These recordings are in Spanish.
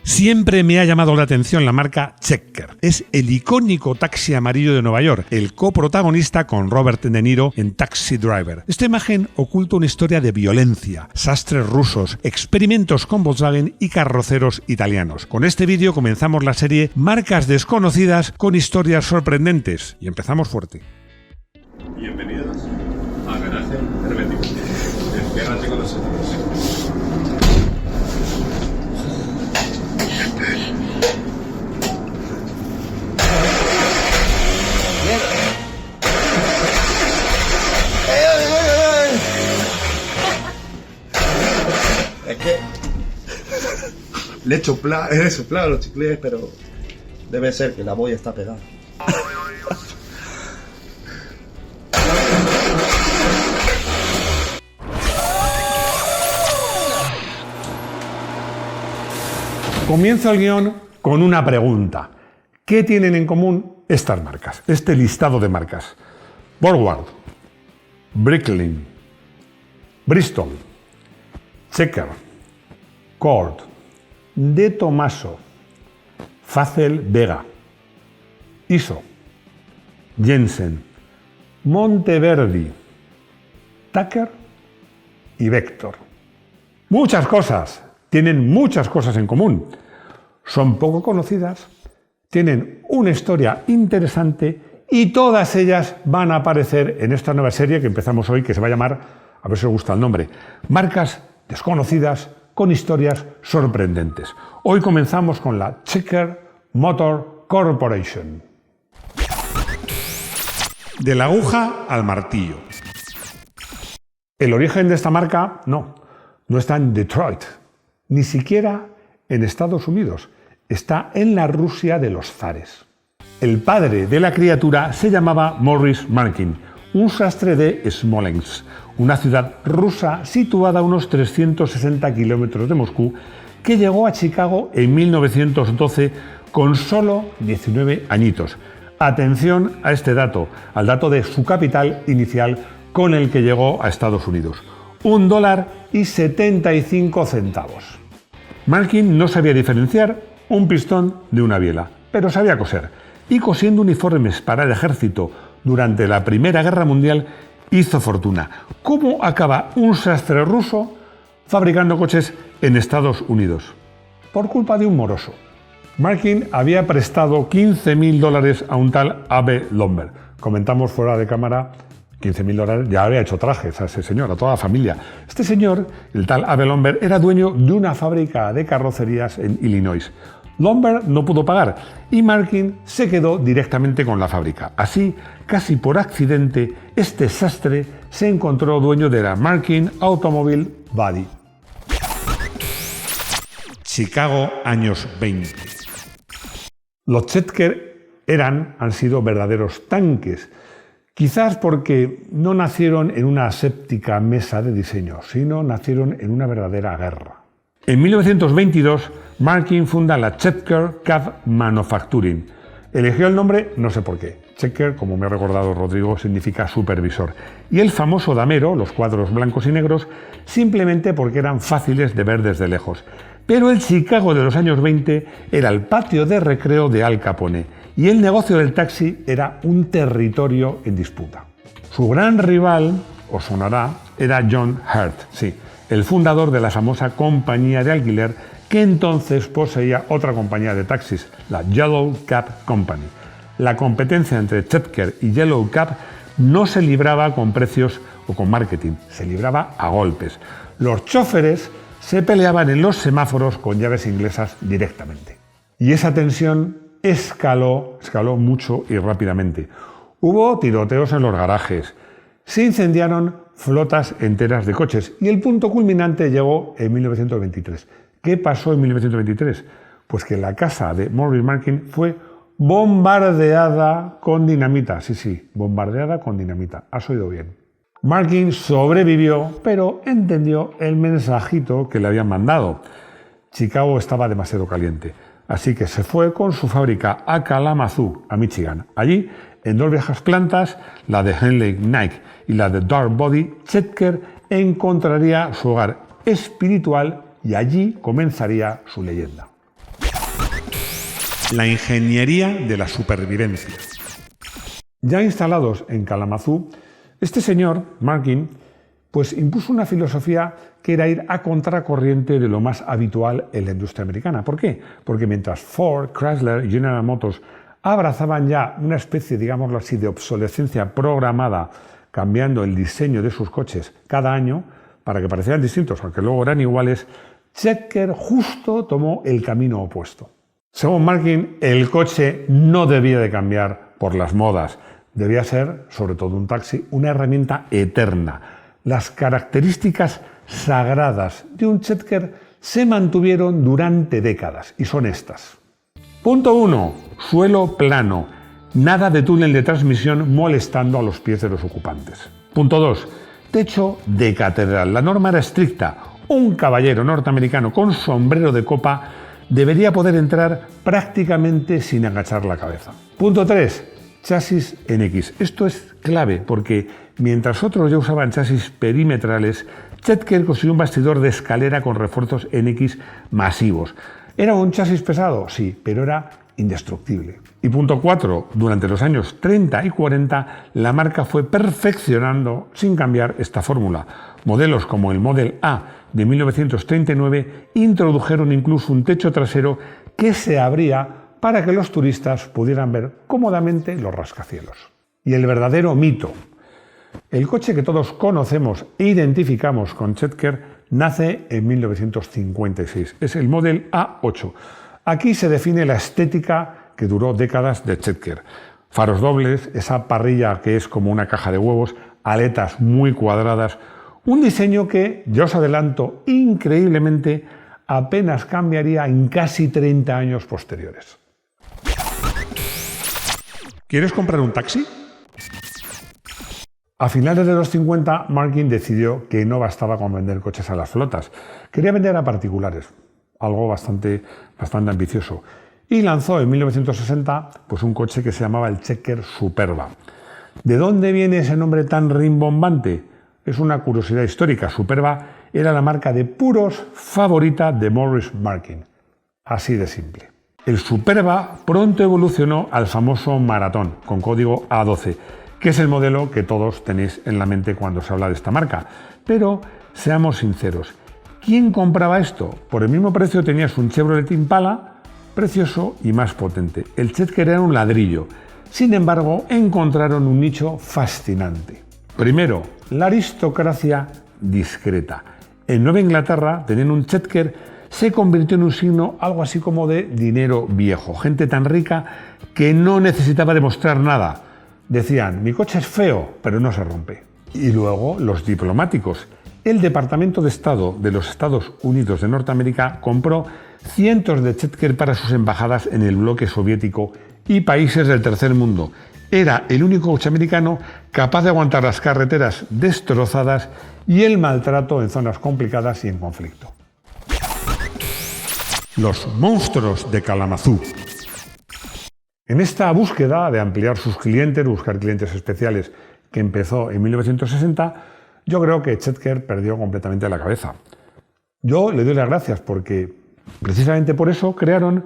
Siempre me ha llamado la atención la marca Checker. Es el icónico taxi amarillo de Nueva York, el coprotagonista con Robert De Niro en Taxi Driver. Esta imagen oculta una historia de violencia, sastres rusos, experimentos con Volkswagen y carroceros italianos. Con este vídeo comenzamos la serie Marcas desconocidas con historias sorprendentes. Y empezamos fuerte. Bienvenidos a Garaje Hermético. Quédate con nosotros. Es que le he soplado los chicles, pero debe ser que la boya está pegada. Comienzo el guión con una pregunta. ¿Qué tienen en común estas marcas? Este listado de marcas. Borgward, Bricklin, Bristol, Checker, Cord, De Tomaso, Facel Vega, ISO, Jensen, Monteverdi, Tucker y Vector. Muchas cosas. Tienen muchas cosas en común. Son poco conocidas, tienen una historia interesante y todas ellas van a aparecer en esta nueva serie que empezamos hoy, que se va a llamar, a ver si os gusta el nombre, Marcas desconocidas con historias sorprendentes. Hoy comenzamos con la Checker Motor Corporation. De la aguja al martillo. El origen de esta marca no está en Detroit. Ni siquiera en Estados Unidos, está en la Rusia de los zares. El padre de la criatura se llamaba Morris Markin, un sastre de Smolensk, una ciudad rusa situada a unos 360 kilómetros de Moscú, que llegó a Chicago en 1912 con solo 19 añitos. Atención a este dato, al dato de su capital inicial con el que llegó a Estados Unidos. $1.75. Markin no sabía diferenciar un pistón de una biela, pero sabía coser. Y cosiendo uniformes para el ejército durante la Primera Guerra Mundial hizo fortuna. ¿Cómo acaba un sastre ruso fabricando coches en Estados Unidos? Por culpa de un moroso. Markin había prestado $15.000 a un tal Abe Lomber. Comentamos fuera de cámara. $15.000, ya había hecho trajes a ese señor, a toda la familia. Este señor, el tal Abe Lomber, era dueño de una fábrica de carrocerías en Illinois. Lomber no pudo pagar y Markin se quedó directamente con la fábrica. Así, casi por accidente, este sastre se encontró dueño de la Markin Automobile Body. Chicago, años 20. Los Checker han sido verdaderos tanques. Quizás porque no nacieron en una aséptica mesa de diseño, sino nacieron en una verdadera guerra. En 1922, Markin funda la Checker Cab Manufacturing. Eligió el nombre, no sé por qué. Checker, como me ha recordado Rodrigo, significa supervisor. Y el famoso damero, los cuadros blancos y negros, simplemente porque eran fáciles de ver desde lejos. Pero el Chicago de los años 20 era el patio de recreo de Al Capone y el negocio del taxi era un territorio en disputa. Su gran rival, os sonará, era John Hurt, sí, el fundador de la famosa compañía de alquiler que entonces poseía otra compañía de taxis, la Yellow Cab Company. La competencia entre Checker y Yellow Cab no se libraba con precios o con marketing, se libraba a golpes. Los choferes se peleaban en los semáforos con llaves inglesas directamente. Y esa tensión escaló mucho y rápidamente. Hubo tiroteos en los garajes, se incendiaron flotas enteras de coches y el punto culminante llegó en 1923. ¿Qué pasó en 1923? Pues que la casa de Morris Markin fue bombardeada con dinamita. Sí, bombardeada con dinamita. Has oído bien. Markin sobrevivió, pero entendió el mensajito que le habían mandado. Chicago estaba demasiado caliente, así que se fue con su fábrica a Kalamazoo, a Michigan. Allí, en dos viejas plantas, la de Henley Nike y la de Dark Body, Checker encontraría su hogar espiritual y allí comenzaría su leyenda. la ingeniería de la supervivencia. Ya instalados en Kalamazoo, este señor, Markin, pues impuso una filosofía que era ir a contracorriente de lo más habitual en la industria americana. ¿Por qué? Porque mientras Ford, Chrysler y General Motors abrazaban ya una especie, digámoslo así, de obsolescencia programada, cambiando el diseño de sus coches cada año para que parecieran distintos, aunque luego eran iguales, Chetker justo tomó el camino opuesto. Según Markin, el coche no debía de cambiar por las modas, debía ser, sobre todo un taxi, una herramienta eterna. Las características sagradas de un Chetker se mantuvieron durante décadas y son estas. Punto 1. Suelo plano. Nada de túnel de transmisión molestando a los pies de los ocupantes. Punto 2. Techo de catedral. La norma era estricta. Un caballero norteamericano con sombrero de copa debería poder entrar prácticamente sin agachar la cabeza. Punto 3. Chasis en X. Esto es clave porque mientras otros ya usaban chasis perimetrales, Chetker consiguió un bastidor de escalera con refuerzos en X masivos. ¿Era un chasis pesado? Sí, pero era indestructible. Y punto 4. Durante los años 30 y 40, la marca fue perfeccionando sin cambiar esta fórmula. Modelos como el Model A de 1939 introdujeron incluso un techo trasero que se abría para que los turistas pudieran ver cómodamente los rascacielos. Y el verdadero mito. El coche que todos conocemos e identificamos con Chetker nace en 1956. Es el Model A8. Aquí se define la estética que duró décadas de Chetker. Faros dobles, esa parrilla que es como una caja de huevos, aletas muy cuadradas, un diseño que, ya os adelanto, increíblemente apenas cambiaría en casi 30 años posteriores. ¿Quieres comprar un taxi? A finales de los 50, Markin decidió que no bastaba con vender coches a las flotas. Quería vender a particulares, algo bastante ambicioso. Y lanzó en 1960 pues un coche que se llamaba el Chetker Superba. ¿De dónde viene ese nombre tan rimbombante? Es una curiosidad histórica. Superba era la marca de puros favorita de Morris Markin. Así de simple. El Superba pronto evolucionó al famoso Maratón, con código A12, que es el modelo que todos tenéis en la mente cuando se habla de esta marca. Pero seamos sinceros, ¿quién compraba esto? Por el mismo precio tenías un Chevrolet Impala, precioso y más potente. El Chetker era un ladrillo. Sin embargo, encontraron un nicho fascinante. Primero, la aristocracia discreta. En Nueva Inglaterra, tener un Chetker se convirtió en un signo algo así como de dinero viejo. Gente tan rica que no necesitaba demostrar nada. Decían, mi coche es feo, pero no se rompe. Y luego los diplomáticos. El Departamento de Estado de los Estados Unidos de Norteamérica compró cientos de Chetker para sus embajadas en el bloque soviético y países del tercer mundo. Era el único coche americano capaz de aguantar las carreteras destrozadas y el maltrato en zonas complicadas y en conflicto. Los monstruos de Kalamazoo. En esta búsqueda de ampliar sus clientes, buscar clientes especiales, que empezó en 1960, yo creo que Chetker perdió completamente la cabeza. Yo le doy las gracias porque precisamente por eso crearon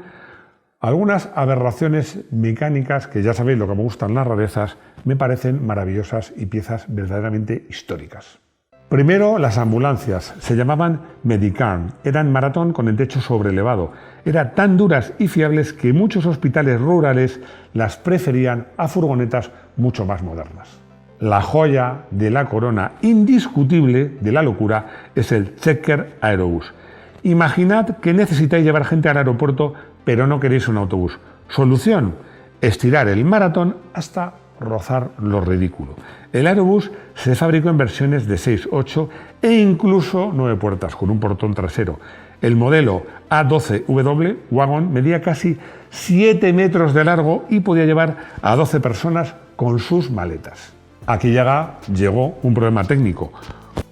algunas aberraciones mecánicas que ya sabéis lo que me gustan las rarezas, me parecen maravillosas y piezas verdaderamente históricas. Primero, las ambulancias. Se llamaban Medicarm. Eran maratón con el techo sobrelevado. Eran tan duras y fiables que muchos hospitales rurales las preferían a furgonetas mucho más modernas. La joya de la corona indiscutible de la locura es el Chetker Aerobus. Imaginad que necesitáis llevar gente al aeropuerto, pero no queréis un autobús. Solución: estirar el maratón hasta rozar lo ridículo. El Aerobus se fabricó en versiones de 6, 8 e incluso 9 puertas, con un portón trasero. El modelo A12W Wagon medía casi 7 metros de largo y podía llevar a 12 personas con sus maletas. Aquí llegó un problema técnico.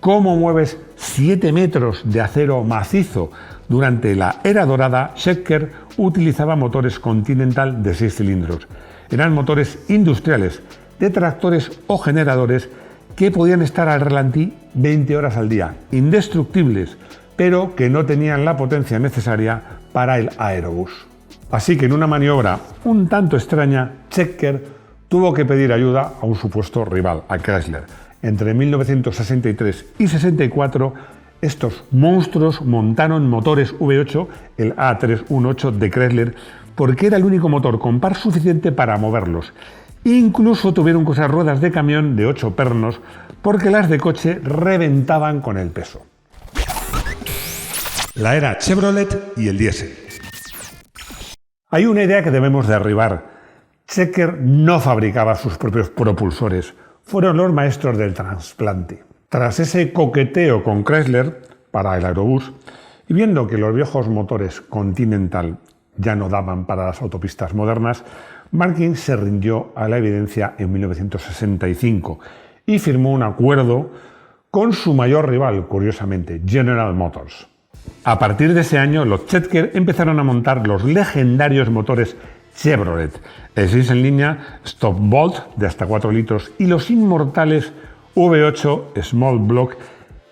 ¿Cómo mueves 7 metros de acero macizo? Durante la era dorada, Chetker utilizaba motores Continental de 6 cilindros. Eran motores industriales, de tractores o generadores que podían estar al ralentí 20 horas al día, indestructibles, pero que no tenían la potencia necesaria para el Aerobus. Así que en una maniobra un tanto extraña, Checker tuvo que pedir ayuda a un supuesto rival, a Chrysler. Entre 1963 y 64, estos monstruos montaron motores V8, el A318 de Chrysler, porque era el único motor con par suficiente para moverlos. Incluso tuvieron que usar ruedas de camión de 8 pernos, porque las de coche reventaban con el peso. La era Chevrolet y el diésel. Hay una idea que debemos derribar. Checker no fabricaba sus propios propulsores. Fueron los maestros del trasplante. Tras ese coqueteo con Chrysler para el Aerobús, y viendo que los viejos motores Continental ya no daban para las autopistas modernas, Martin se rindió a la evidencia en 1965 y firmó un acuerdo con su mayor rival, curiosamente, General Motors. A partir de ese año, los Checker empezaron a montar los legendarios motores Chevrolet, el 6 en línea Stop Bolt de hasta 4 litros y los inmortales V8 Small Block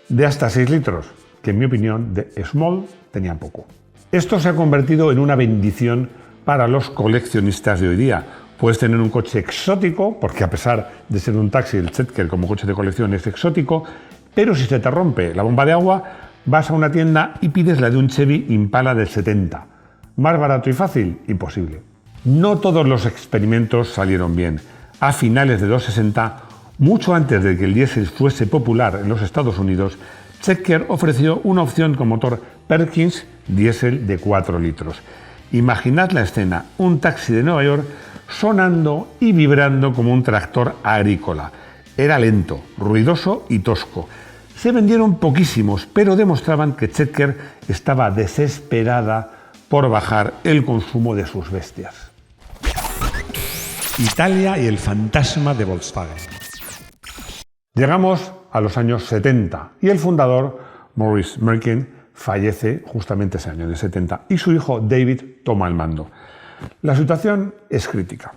de hasta 6 litros, que en mi opinión de Small tenían poco. Esto se ha convertido en una bendición para los coleccionistas de hoy día. Puedes tener un coche exótico, porque a pesar de ser un taxi, el Checker como coche de colección es exótico, pero si se te rompe la bomba de agua, vas a una tienda y pides la de un Chevy Impala del 70. ¿Más barato y fácil? Imposible. No todos los experimentos salieron bien. A finales de los 60, mucho antes de que el diésel fuese popular en los Estados Unidos, Checker ofreció una opción con motor Perkins diésel de 4 litros. Imaginad la escena, un taxi de Nueva York sonando y vibrando como un tractor agrícola. Era lento, ruidoso y tosco. Se vendieron poquísimos, pero demostraban que Checker estaba desesperada por bajar el consumo de sus bestias. Italia y el fantasma de Volkswagen. Llegamos a los años 70 y el fundador, Maurice Merkin, fallece justamente ese año, de 70, y su hijo David toma el mando. La situación es crítica.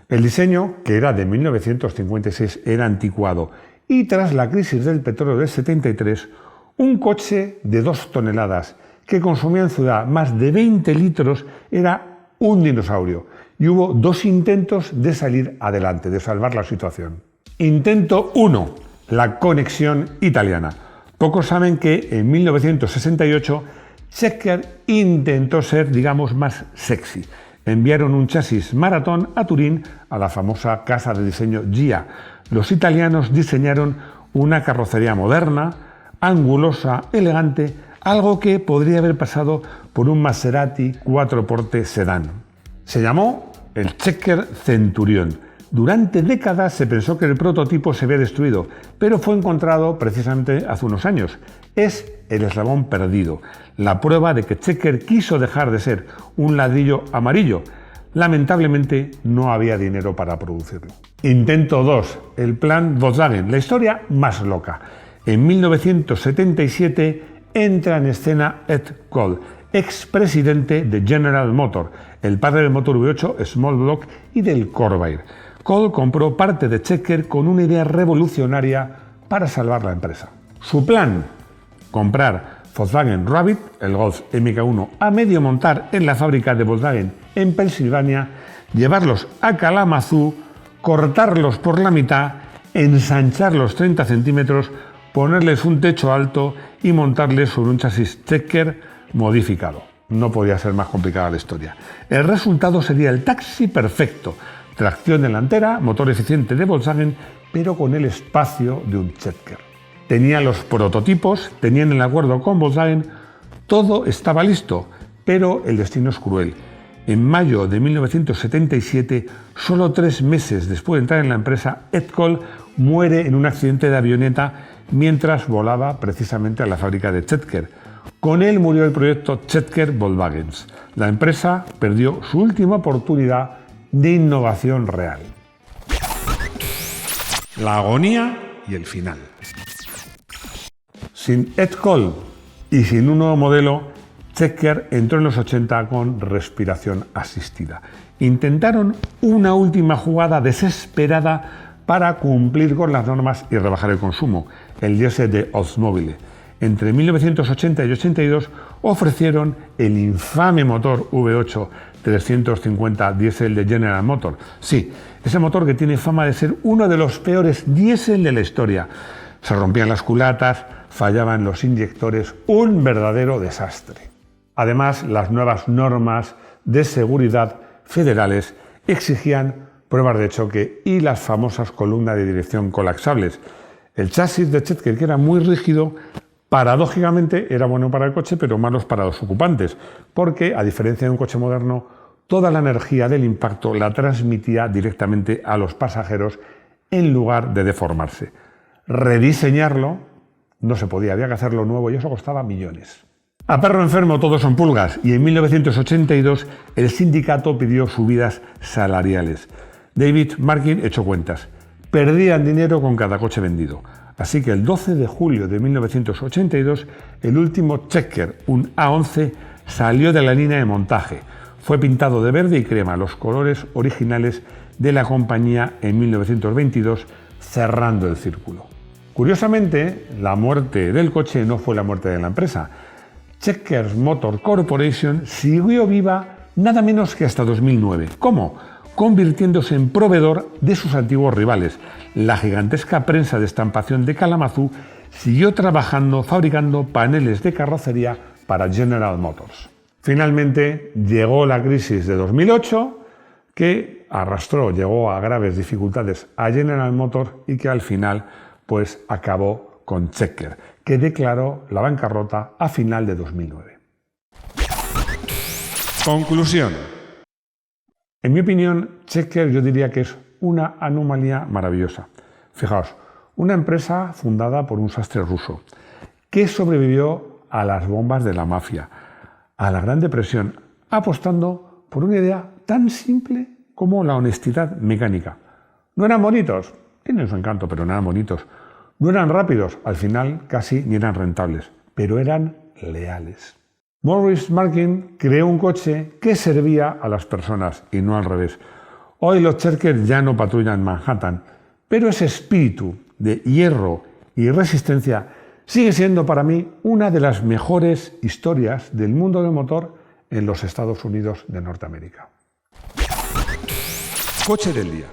El diseño, que era de 1956, era anticuado y tras la crisis del petróleo del 73, un coche de 2 toneladas que consumía en ciudad más de 20 litros era un dinosaurio y hubo 2 intentos de salir adelante, de salvar la situación. Intento 1, la conexión italiana. Pocos saben que en 1968 Checker intentó ser, digamos, más sexy. Enviaron un chasis Maratón a Turín, a la famosa casa de diseño Ghia. Los italianos diseñaron una carrocería moderna, angulosa, elegante, algo que podría haber pasado por un Maserati 4x sedán. Se llamó el Checker Centurion. Durante décadas se pensó que el prototipo se había destruido, pero fue encontrado precisamente hace unos años. Es el eslabón perdido, la prueba de que Checker quiso dejar de ser un ladrillo amarillo. Lamentablemente no había dinero para producirlo. Intento 2, el plan Volkswagen, la historia más loca. En 1977 entra en escena Ed Cole, expresidente de General Motors, el padre del motor V8 Small Block y del Corvair. Cole compró parte de Checker con una idea revolucionaria para salvar la empresa. Su plan: comprar Volkswagen Rabbit, el Golf MK1, a medio montar en la fábrica de Volkswagen en Pensilvania, llevarlos a Kalamazoo, cortarlos por la mitad, ensancharlos 30 centímetros, ponerles un techo alto y montarles sobre un chasis Checker modificado. No podía ser más complicada la historia. El resultado sería el taxi perfecto. Tracción delantera, motor eficiente de Volkswagen, pero con el espacio de un Checker. Tenía los prototipos, tenían el acuerdo con Volkswagen, todo estaba listo, pero el destino es cruel. En mayo de 1977, solo 3 meses después de entrar en la empresa, Ed Cole muere en un accidente de avioneta mientras volaba precisamente a la fábrica de Checker. Con él murió el proyecto Checker Volkswagen. La empresa perdió su última oportunidad de innovación real. La agonía y el final. Sin Ed Cole y sin un nuevo modelo, Checker entró en los 80 con respiración asistida. Intentaron una última jugada desesperada para cumplir con las normas y rebajar el consumo, el diésel de Oldsmobile. Entre 1980 y 82 ofrecieron el infame motor V8 350 diésel de General Motors. Sí, ese motor que tiene fama de ser uno de los peores diésel de la historia. Se rompían las culatas, fallaban los inyectores, un verdadero desastre. Además, las nuevas normas de seguridad federales exigían pruebas de choque y las famosas columnas de dirección colapsables. El chasis de Chetker, que era muy rígido, paradójicamente era bueno para el coche, pero malo para los ocupantes, porque, a diferencia de un coche moderno, toda la energía del impacto la transmitía directamente a los pasajeros en lugar de deformarse. Rediseñarlo no se podía, había que hacerlo nuevo y eso costaba millones. A perro enfermo todos son pulgas, y en 1982 el sindicato pidió subidas salariales. David Markin echó cuentas. Perdían dinero con cada coche vendido. Así que el 12 de julio de 1982, el último Chetker, un A11, salió de la línea de montaje. Fue pintado de verde y crema, los colores originales de la compañía en 1922, cerrando el círculo. Curiosamente, la muerte del coche no fue la muerte de la empresa. Chetker Motor Corporation siguió viva nada menos que hasta 2009. ¿Cómo? Convirtiéndose en proveedor de sus antiguos rivales. La gigantesca prensa de estampación de Kalamazoo siguió trabajando, fabricando paneles de carrocería para General Motors. Finalmente llegó la crisis de 2008, que llegó a graves dificultades a General Motors y que al final pues acabó con Chetker, que declaró la bancarrota a final de 2009. Conclusión. En mi opinión, Chetker yo diría que es una anomalía maravillosa. Fijaos, una empresa fundada por un sastre ruso que sobrevivió a las bombas de la mafia, a la Gran Depresión, apostando por una idea tan simple como la honestidad mecánica. No eran bonitos, tienen su encanto, pero no eran bonitos. No eran rápidos, al final casi ni eran rentables, pero eran leales. Maurice Markin creó un coche que servía a las personas y no al revés. Hoy los Chetker ya no patrullan Manhattan, pero ese espíritu de hierro y resistencia sigue siendo para mí una de las mejores historias del mundo del motor en los Estados Unidos de Norteamérica. Coche del día.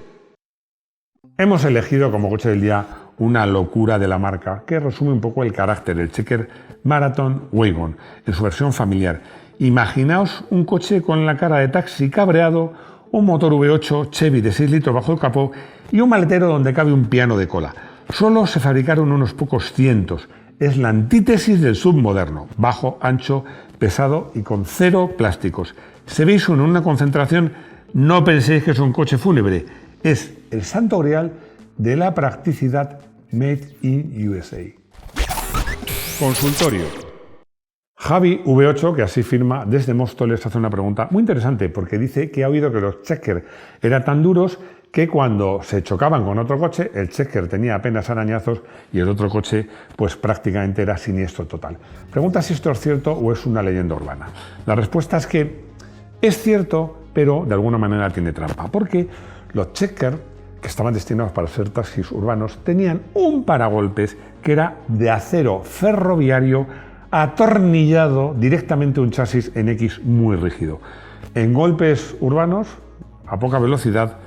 Hemos elegido como coche del día una locura de la marca que resume un poco el carácter del Chetker Marathon Wagon en su versión familiar. Imaginaos un coche con la cara de taxi cabreado, un motor V8 Chevy de 6 litros bajo el capó y un maletero donde cabe un piano de cola. Solo se fabricaron unos pocos cientos. Es la antítesis del SUV moderno, bajo, ancho, pesado y con cero plásticos. Si veis uno en una concentración, no penséis que es un coche fúnebre. Es el santo grial de la practicidad Made in USA. Consultorio. Javi V8, que así firma desde Móstoles, hace una pregunta muy interesante porque dice que ha oído que los Chetker eran tan duros que cuando se chocaban con otro coche, el Chetker tenía apenas arañazos y el otro coche pues prácticamente era siniestro total. Pregunta si esto es cierto o es una leyenda urbana. La respuesta es que es cierto, pero de alguna manera tiene trampa, porque los Chetker, que estaban destinados para ser taxis urbanos, tenían un paragolpes que era de acero ferroviario atornillado directamente a un chasis en X muy rígido. En golpes urbanos, a poca velocidad,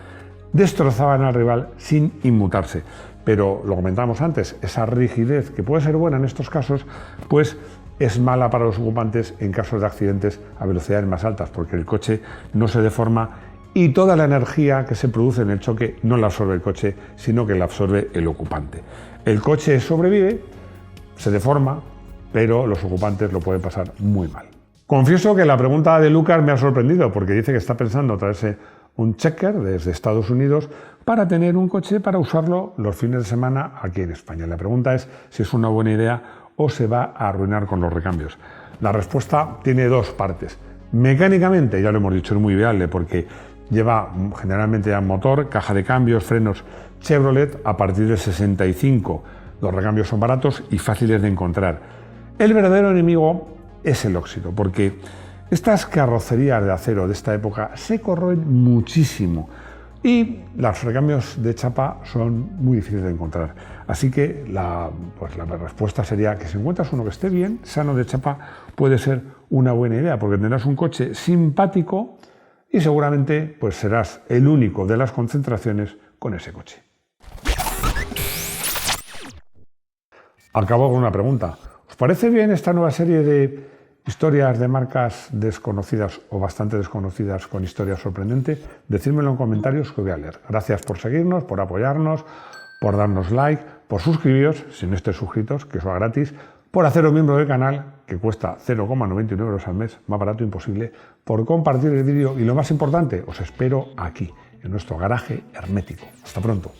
destrozaban al rival sin inmutarse. Pero lo comentábamos antes, esa rigidez que puede ser buena en estos casos, pues es mala para los ocupantes en casos de accidentes a velocidades más altas, porque el coche no se deforma y toda la energía que se produce en el choque no la absorbe el coche, sino que la absorbe el ocupante. El coche sobrevive, se deforma, pero los ocupantes lo pueden pasar muy mal. Confieso que la pregunta de Lucas me ha sorprendido, porque dice que está pensando traerse un Chetker desde Estados Unidos para tener un coche para usarlo los fines de semana aquí en España. La pregunta es si es una buena idea o se va a arruinar con los recambios. La respuesta tiene dos partes. Mecánicamente, ya lo hemos dicho, es muy viable porque lleva generalmente ya motor, caja de cambios, frenos Chevrolet a partir del 65. Los recambios son baratos y fáciles de encontrar. El verdadero enemigo es el óxido, porque estas carrocerías de acero de esta época se corroen muchísimo. Y los recambios de chapa son muy difíciles de encontrar. Así que la respuesta sería que si encuentras uno que esté bien, sano de chapa, puede ser una buena idea, porque tendrás un coche simpático y seguramente pues, serás el único de las concentraciones con ese coche. Acabo con una pregunta. ¿Os parece bien esta nueva serie de historias de marcas desconocidas o bastante desconocidas con historias sorprendentes? Decídmelo en comentarios que voy a leer. Gracias por seguirnos, por apoyarnos, por darnos like, por suscribiros, si no estáis suscritos, que eso es gratis, por haceros miembro del canal, que cuesta 0,99 € al mes, más barato imposible, por compartir el vídeo y lo más importante, os espero aquí, en nuestro garaje hermético. Hasta pronto.